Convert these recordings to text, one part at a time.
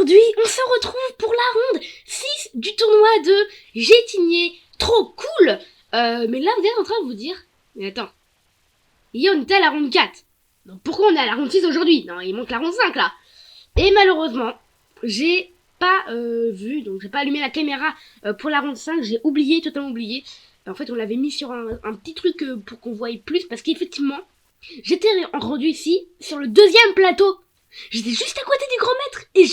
Aujourd'hui, on se retrouve pour la ronde 6 du tournoi de Gétigné. Trop cool. Mais là, vous êtes en train de vous dire, mais attends, hier on était à la ronde 4. Donc pourquoi on est à la ronde 6 aujourd'hui? Non, il manque la ronde 5 là. Et malheureusement, j'ai pas vu, donc j'ai pas allumé la caméra pour la ronde 5. J'ai oublié, totalement oublié. En fait, on l'avait mis sur un petit truc pour qu'on voie plus, parce qu'effectivement, j'étais rendu ici sur le deuxième plateau. J'étais juste à côté du grand maître et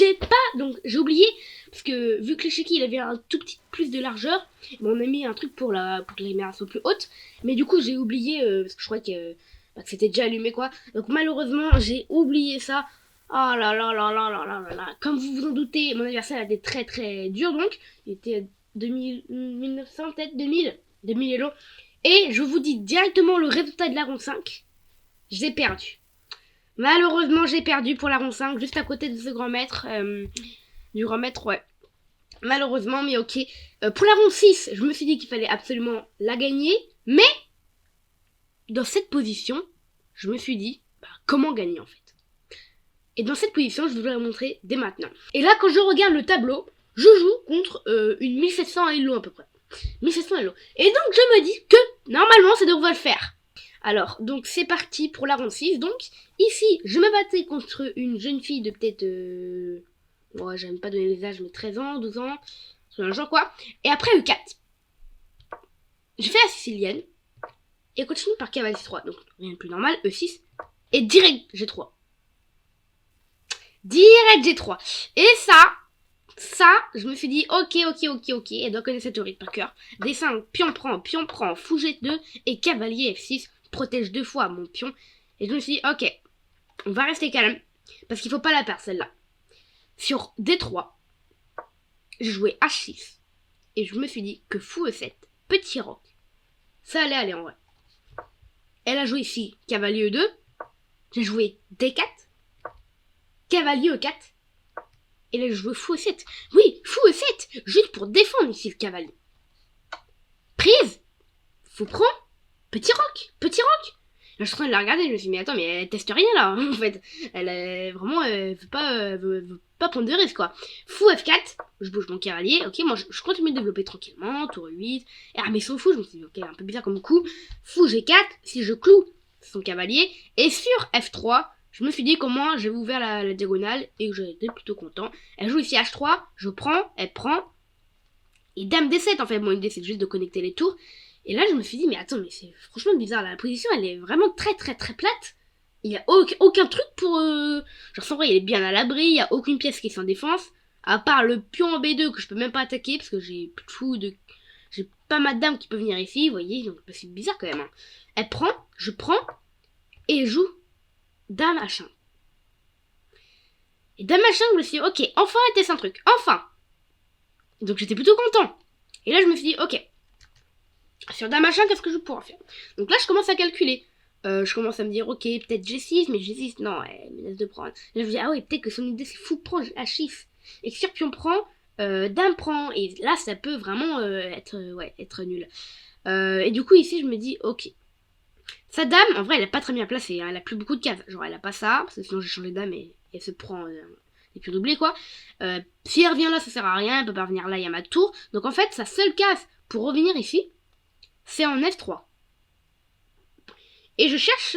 donc j'ai oublié, parce que vu que l'échiquier il avait un tout petit plus de largeur, on a mis un truc pour que la caméra soit plus haute, mais du coup j'ai oublié, parce que je croyais que c'était déjà allumé quoi, donc malheureusement j'ai oublié ça. Oh là là là là là là là là. Comme vous vous en doutez, mon anniversaire a été très très dur, donc il était 1900 peut-être 2000 hello, et je vous dis directement le résultat de la ronde 5. J'ai perdu. Malheureusement, j'ai perdu pour la ronde 5, juste à côté de ce grand maître. Du grand maître, ouais. Malheureusement, mais ok. Pour la ronde 6, je me suis dit qu'il fallait absolument la gagner. Mais, dans cette position, je me suis dit, comment gagner en fait. Et dans cette position, je vais vous la montrer dès maintenant. Et là, quand je regarde le tableau, je joue contre une 1700 Elo à peu près. 1700 Elo. Et donc, je me dis que, normalement, ça devrait le faire. Alors, donc c'est parti pour la ronde 6. Donc, ici, je me battais contre une jeune fille de peut-être... Ouais, j'aime pas donner les âges, mais 13 ans, 12 ans, c'est un genre quoi. Et après, E4. Je fais la sicilienne. Et continue par cavalier 3. Donc, rien de plus normal. E6. Et direct G3. Direct G3. Et ça, je me suis dit, ok. Elle doit connaître cette théorie par cœur. D5, pion prend, fou G2 et cavalier F6. Protège 2 fois mon pion. Et je me suis dit, ok, on va rester calme, parce qu'il faut pas la perdre celle-là. Sur D3, j'ai joué H6. Et je me suis dit que fou E7, petit roc, ça allait aller en vrai. Elle a joué ici cavalier E2. J'ai joué D4. Cavalier E4. Et là, j'ai joué fou E7. Oui, fou E7, juste pour défendre ici le cavalier. Prise. Fou prend. Petit roc. Là, je suis en train de la regarder, je me suis dit, mais attends, mais elle teste rien là, en fait. Elle est vraiment, veut pas prendre de risque quoi. Fou F4, je bouge mon cavalier, ok, moi je continue de développer tranquillement, tour 8. Et mais son fou, je me suis dit, ok, un peu bizarre comme coup. Fou G4, si je cloue son cavalier. Et sur F3, je me suis dit comment j'ai ouvert la diagonale et que j'étais plutôt content. Elle joue ici H3, je prends, elle prend. Et Dame D7 en fait, bon, l'idée c'est juste de connecter les tours. Et là, je me suis dit, mais attends, mais c'est franchement bizarre. La position, elle est vraiment très plate. Il n'y a aucun truc pour... Genre, sans vrai, il est bien à l'abri. Il n'y a aucune pièce qui est sans défense. À part le pion en B2 que je peux même pas attaquer parce que j'ai plus de fou de... J'ai pas ma dame qui peut venir ici, vous voyez. Donc, c'est bizarre quand même. Hein. Elle prend, je prends, et elle joue Dame H1. Et Dame H1, je me suis dit, ok, enfin, elle teste un truc. Enfin. Donc, j'étais plutôt content. Et là, je me suis dit, ok. Sur Dame H1, qu'est-ce que je pourrais faire? Donc là, je commence à calculer. Je commence à me dire, ok, peut-être G6, mais G6, non, elle me laisse de prendre. Là, je me dis, ah ouais, peut-être que son idée, c'est fou prend H6. Et que sur pion prend, Dame prend. Et là, ça peut vraiment être nul. Et du coup, ici, je me dis, ok. Sa dame, en vrai, elle est pas très bien placée. Hein, elle a plus beaucoup de cases. Genre, elle a pas ça, parce que sinon, j'ai changé de dame et elle se prend des pions doublés, quoi. Si elle revient là, ça sert à rien. Elle peut pas revenir là, il y a ma tour. Donc, en fait, sa seule case pour revenir ici, c'est en F3. Et je cherche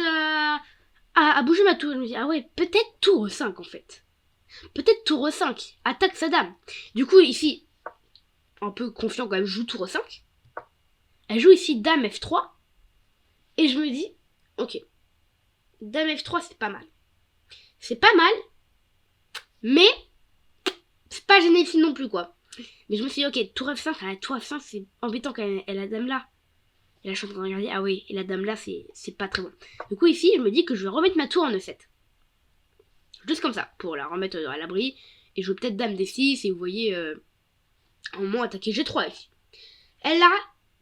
à bouger ma tour. Je me dis, ah ouais, peut-être tour 5 en fait. Peut-être tour 5. Attaque sa dame. Du coup, ici, un peu confiant quand même, je joue tour 5. Elle joue ici dame F3. Et je me dis, ok, dame F3, c'est pas mal. C'est pas mal, mais c'est pas génial non plus, quoi. Mais je me suis dit, ok, tour F5, tour F5, c'est embêtant quand elle a dame là. Et là, je suis en train de regarder, ah oui, et la dame là, c'est pas très bon. Du coup, ici, je me dis que je vais remettre ma tour en E7. Juste comme ça, pour la remettre à l'abri. Et je vais peut-être dame D6, et vous voyez, au moins attaquer G3 ici. Elle a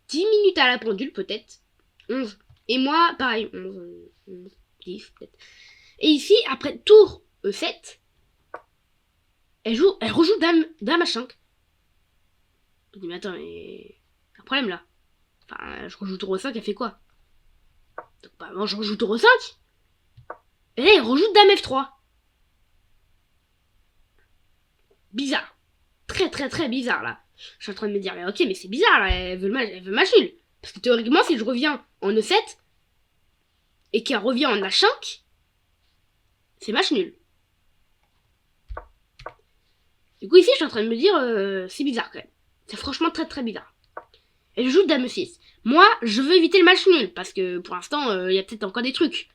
10 minutes à la pendule, peut-être. 11. Et moi, pareil, 11, 10, peut-être. Et ici, après tour E7, elle rejoue dame H5. Je me dis, mais attends, mais... un problème là. Enfin, je rejoue tour 5, elle fait quoi? Donc, moi, je rejoue tour 5. Et là, elle rejoue dame F3. bizarre. Très très très bizarre là. Je suis en train de me dire, mais ok, mais c'est bizarre là, elle veut match nul. Parce que théoriquement, si je reviens en E7 et qu'elle revient en H5, c'est match nul. Du coup, ici, je suis en train de me dire, c'est bizarre quand même. C'est franchement très très bizarre. Elle joue Dame 6. Moi, je veux éviter le match nul, parce que pour l'instant, il y a peut-être encore des trucs.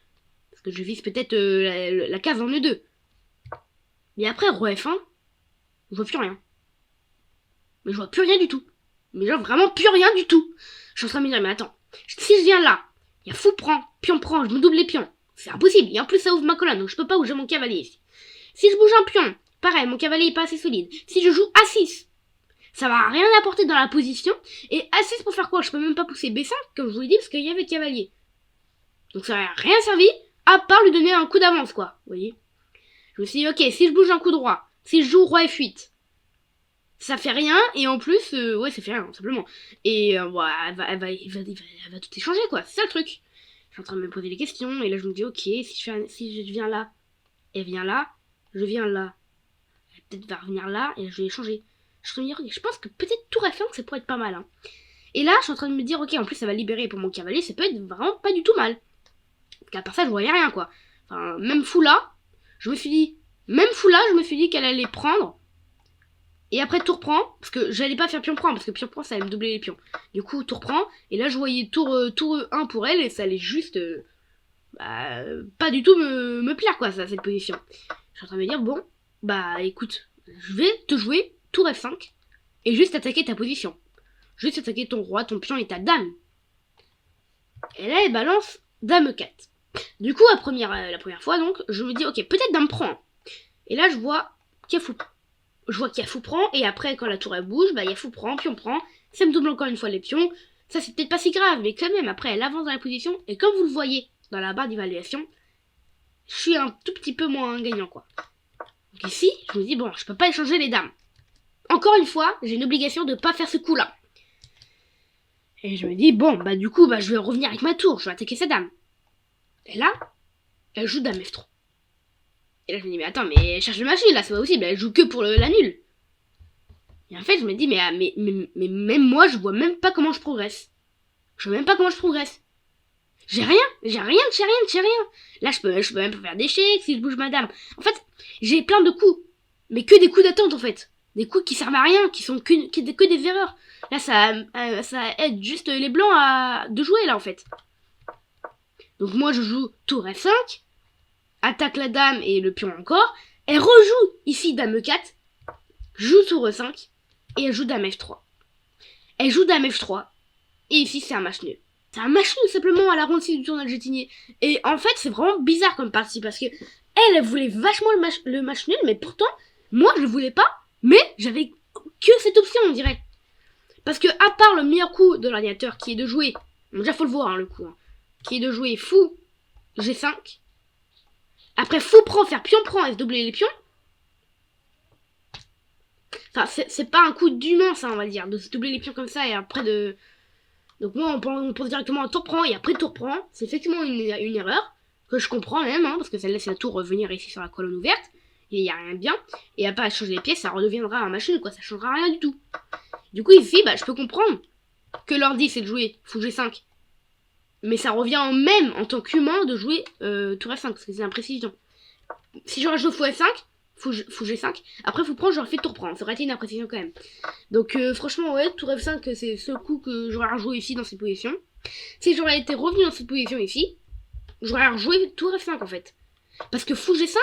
Parce que je vise peut-être la case en E2. Mais après, Roi F1, je vois plus rien. Mais je vois plus rien du tout. Mais genre vraiment plus rien du tout. Je suis en train de me dire, mais attends, si je viens là, il y a fou prend, pion prend, je me double les pions. C'est impossible. Et en plus, ça ouvre ma colonne, donc je peux pas bouger mon cavalier ici. Si je bouge un pion, pareil, mon cavalier est pas assez solide. Si je joue A6, ça va rien apporter dans la position. Et A6 pour faire quoi? Je peux même pas pousser B5, comme je vous l'ai dit, parce qu'il y avait cavalier. Donc ça n'a rien servi, à part lui donner un coup d'avance, quoi. Vous voyez? Je me suis dit, ok, si je bouge un coup droit, si je joue Roi F8, ça fait rien, et en plus, ouais, ça fait rien, simplement. Et ouais, elle va tout échanger, quoi. C'est ça le truc. Je suis en train de me poser des questions, et là je me dis, ok, si je viens là, elle vient là, je viens là, elle peut-être va revenir là, et là je vais échanger. Je pense que peut-être tour F5, ça pourrait être pas mal. Hein. Et là, je suis en train de me dire, ok, en plus ça va libérer pour mon cavalier, ça peut être vraiment pas du tout mal. Parce qu'à part ça, je voyais rien, quoi. Enfin, même fou là, je me suis dit qu'elle allait prendre. Et après tour prend, parce que j'allais pas faire pion prend, parce que pion prend ça allait me doubler les pions. Du coup tour prend, et là je voyais tour 1 pour elle, et ça allait juste pas du tout me plaire quoi, ça, cette position. Je suis en train de me dire, bon, bah écoute, je vais te jouer tour F5, et juste attaquer ta position. Juste attaquer ton roi, ton pion et ta dame. Et là elle balance dame 4. Du coup la première fois donc, je me dis, ok, peut-être dame prend. Et là je vois qu'il y a fou. Je vois qu'il y a fou prend, et après, quand la tour elle bouge, bah il y a fou prend, pion prend, ça me double encore une fois les pions. Ça, c'est peut-être pas si grave, mais quand même, après, elle avance dans la position, et comme vous le voyez dans la barre d'évaluation, je suis un tout petit peu moins gagnant, quoi. Donc ici, je me dis, bon, je peux pas échanger les dames. Encore une fois, j'ai une obligation de pas faire ce coup-là. Et je me dis, bon, bah du coup, bah je vais revenir avec ma tour, je vais attaquer sa dame. Et là, elle joue dame F3. Et là, je me dis, mais attends, mais elle cherche le machine, là, c'est pas possible, elle joue que pour la nulle. Et en fait, je me dis, mais même moi, je vois même pas comment je progresse. Je vois même pas comment je progresse. J'ai rien. Là, je peux même pas faire d'échecs si je bouge ma dame. En fait, j'ai plein de coups. Mais que des coups d'attente, en fait. Des coups qui servent à rien, qui sont que des erreurs. Là, ça aide juste les blancs de jouer, là, en fait. Donc moi, je joue tour F5, attaque la dame et le pion encore. Elle rejoue ici dame E4, joue tour E5, et elle joue dame F3. Elle joue dame F3, et ici c'est un match nul. C'est un match nul simplement à la ronde 6 du tournoi de Gétinier. Et en fait, c'est vraiment bizarre comme partie, parce que elle voulait vachement le match nul, mais pourtant, moi je le voulais pas, mais j'avais que cette option, on dirait. Parce que, à part le meilleur coup de l'ordinateur, qui est de jouer, bon, déjà faut le voir hein, le coup, hein, qui est de jouer fou G5, après fou prend, faire pion prend et se doubler les pions. Enfin, c'est pas un coup d'humain, ça, on va dire, de se doubler les pions comme ça et après de... Donc moi, on pense directement à tour prend et après tour prend. C'est effectivement une erreur, que je comprends même, hein, parce que ça laisse la tour revenir ici sur la colonne ouverte, et il y a rien de bien. Et à pas changer les pièces, ça redeviendra un machine, quoi, ça changera rien du tout. Du coup, ici, bah, je peux comprendre que l'ordi, c'est de jouer fou G5. Mais ça revient même en tant qu'humain de jouer tour F5, parce que c'est l'imprécision. Si j'aurais joué fou F5, fou G5, après fou prend, j'aurais fait tour prend. Ça aurait été une imprécision quand même. Donc franchement, ouais, tour F5, c'est ce coup que j'aurais rejoué ici dans cette position. Si j'aurais été revenu dans cette position ici, j'aurais rejoué tour F5 en fait. Parce que fou G5,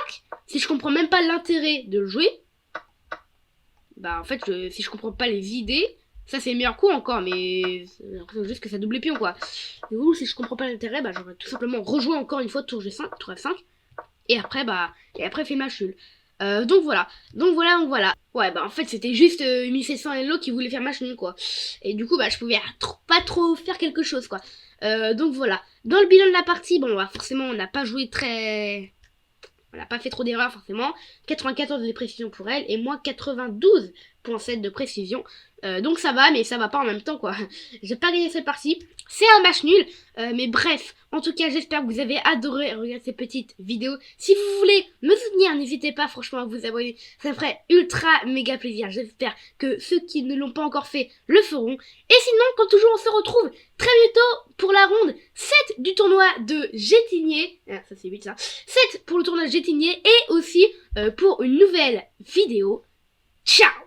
si je comprends même pas l'intérêt de le jouer, bah en fait, si je comprends pas les idées, ça c'est le meilleur coup encore, mais c'est juste que ça double les pions quoi. Du coup, si je comprends pas l'intérêt, bah j'aurais tout simplement rejoué encore une fois tour G5, tour F5, et après fait match nul. Donc voilà. Ouais, bah en fait c'était juste 1700 Hello qui voulait faire match nul quoi. Et du coup bah je pouvais pas trop faire quelque chose quoi. Donc voilà. Dans le bilan de la partie, bon bah forcément on n'a pas joué très... On n'a pas fait trop d'erreurs forcément. 94 de précision pour elle et moi 92 .7 de précision. Donc ça va, mais ça va pas en même temps, quoi. J'ai pas gagné cette partie. C'est un match nul. Mais bref, en tout cas, j'espère que vous avez adoré regarder ces petites vidéos. Si vous voulez me soutenir, n'hésitez pas franchement à vous abonner. Ça me ferait ultra méga plaisir. J'espère que ceux qui ne l'ont pas encore fait le feront. Et sinon, comme toujours, on se retrouve très bientôt pour la ronde 7 du tournoi de Gétigné. Ah, ça c'est 8 ça. 7 pour le tournoi de Gétigné et aussi pour une nouvelle vidéo. Ciao!